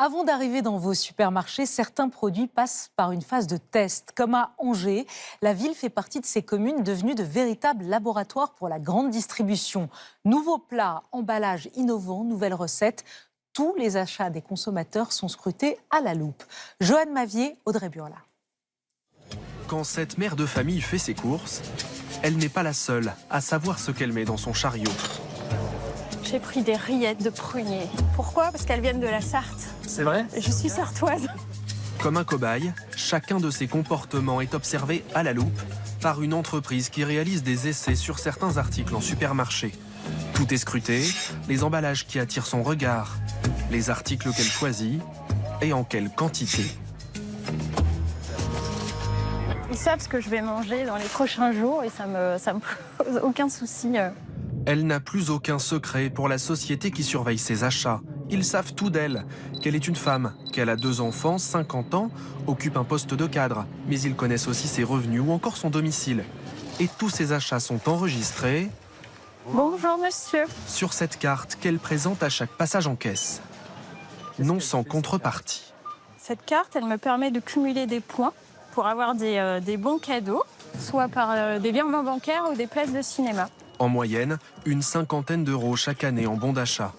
Avant d'arriver dans vos supermarchés, certains produits passent par une phase de test. Comme à Angers, la ville fait partie de ces communes devenues de véritables laboratoires pour la grande distribution. Nouveaux plats, emballages innovants, nouvelles recettes. Tous les achats des consommateurs sont scrutés à la loupe. Joanne Mavier, Audrey Burla. Quand cette mère de famille fait ses courses, elle n'est pas la seule à savoir ce qu'elle met dans son chariot. J'ai pris des rillettes de prunier. Pourquoi? Parce qu'elles viennent de la Sarthe. C'est vrai? Je suis sartoise. Comme un cobaye, chacun de ses comportements est observé à la loupe par une entreprise qui réalise des essais sur certains articles en supermarché. Tout est scruté, les emballages qui attirent son regard, les articles qu'elle choisit et en quelle quantité. Ils savent ce que je vais manger dans les prochains jours et ça me pose aucun souci. Elle n'a plus aucun secret pour la société qui surveille ses achats. Ils savent tout d'elle, qu'elle est une femme, qu'elle a 2 enfants, 50 ans, occupe un poste de cadre, mais ils connaissent aussi ses revenus ou encore son domicile. Et tous ses achats sont enregistrés Bonjour monsieur. sur cette carte qu'elle présente à chaque passage en caisse. Non sans contrepartie. Cette carte, elle me permet de cumuler des points pour avoir des bons cadeaux, soit par des virements bancaires ou des places de cinéma. En moyenne, une 50aine d'euros chaque année en bons d'achat.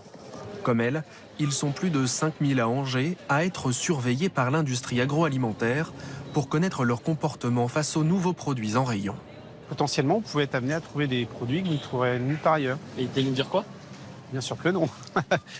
Comme elle, ils sont plus de 5000 à Angers à être surveillés par l'industrie agroalimentaire pour connaître leur comportement face aux nouveaux produits en rayon. Potentiellement, vous pouvez être amené à trouver des produits que vous ne trouverez nulle part ailleurs. Et il peut nous dire quoi? Bien sûr que non.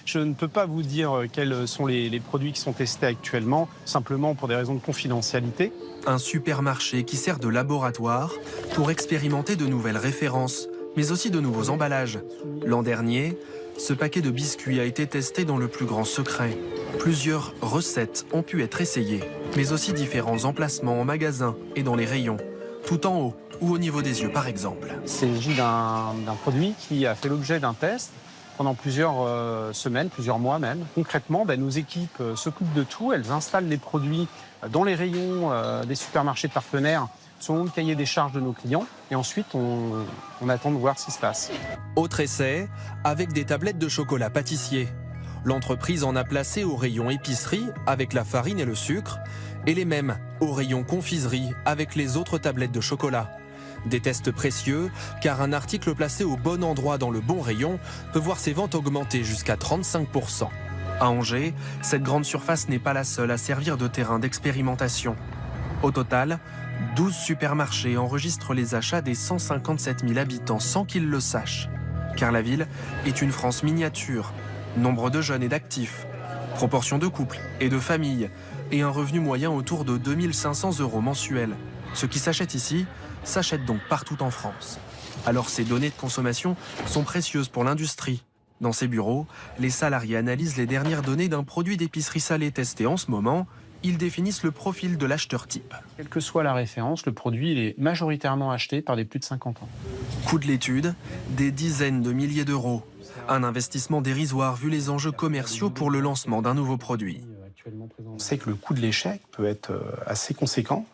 Je ne peux pas vous dire quels sont les produits qui sont testés actuellement, simplement pour des raisons de confidentialité. Un supermarché qui sert de laboratoire pour expérimenter de nouvelles références, mais aussi de nouveaux emballages. L'an dernier, ce paquet de biscuits a été testé dans le plus grand secret. Plusieurs recettes ont pu être essayées, mais aussi différents emplacements en magasin et dans les rayons, tout en haut ou au niveau des yeux par exemple. Il s'agit d'un produit qui a fait l'objet d'un test pendant plusieurs semaines, plusieurs mois même. Concrètement, nos équipes s'occupent de tout. Elles installent les produits dans les rayons des supermarchés partenaires selon le cahier des charges de nos clients. Et ensuite, on attend de voir ce qui se passe. Autre essai, avec des tablettes de chocolat pâtissier. L'entreprise en a placé au rayon épicerie avec la farine et le sucre, et les mêmes au rayon confiserie avec les autres tablettes de chocolat. Des tests précieux, car un article placé au bon endroit dans le bon rayon peut voir ses ventes augmenter jusqu'à 35%. À Angers, cette grande surface n'est pas la seule à servir de terrain d'expérimentation. Au total, 12 supermarchés enregistrent les achats des 157 000 habitants sans qu'ils le sachent. Car la ville est une France miniature. Nombre de jeunes et d'actifs, proportion de couples et de familles, et un revenu moyen autour de 2 500 € mensuels. Ce qui s'achète ici s'achète donc partout en France. Alors ces données de consommation sont précieuses pour l'industrie. Dans ces bureaux, les salariés analysent les dernières données d'un produit d'épicerie salée testé en ce moment. Ils définissent le profil de l'acheteur type. Quelle que soit la référence, le produit il est majoritairement acheté par des plus de 50 ans. Coût de l'étude, des dizaines de milliers d'euros. Un investissement dérisoire vu les enjeux commerciaux pour le lancement d'un nouveau produit. On sait que le coût de l'échec peut être assez conséquent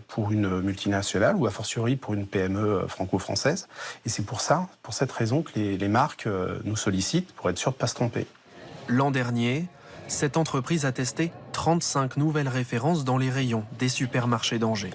pour une multinationale ou a fortiori pour une PME franco-française. Et c'est pour cette raison que les marques nous sollicitent pour être sûres de ne pas se tromper. L'an dernier, cette entreprise a testé 35 nouvelles références dans les rayons des supermarchés d'Angers.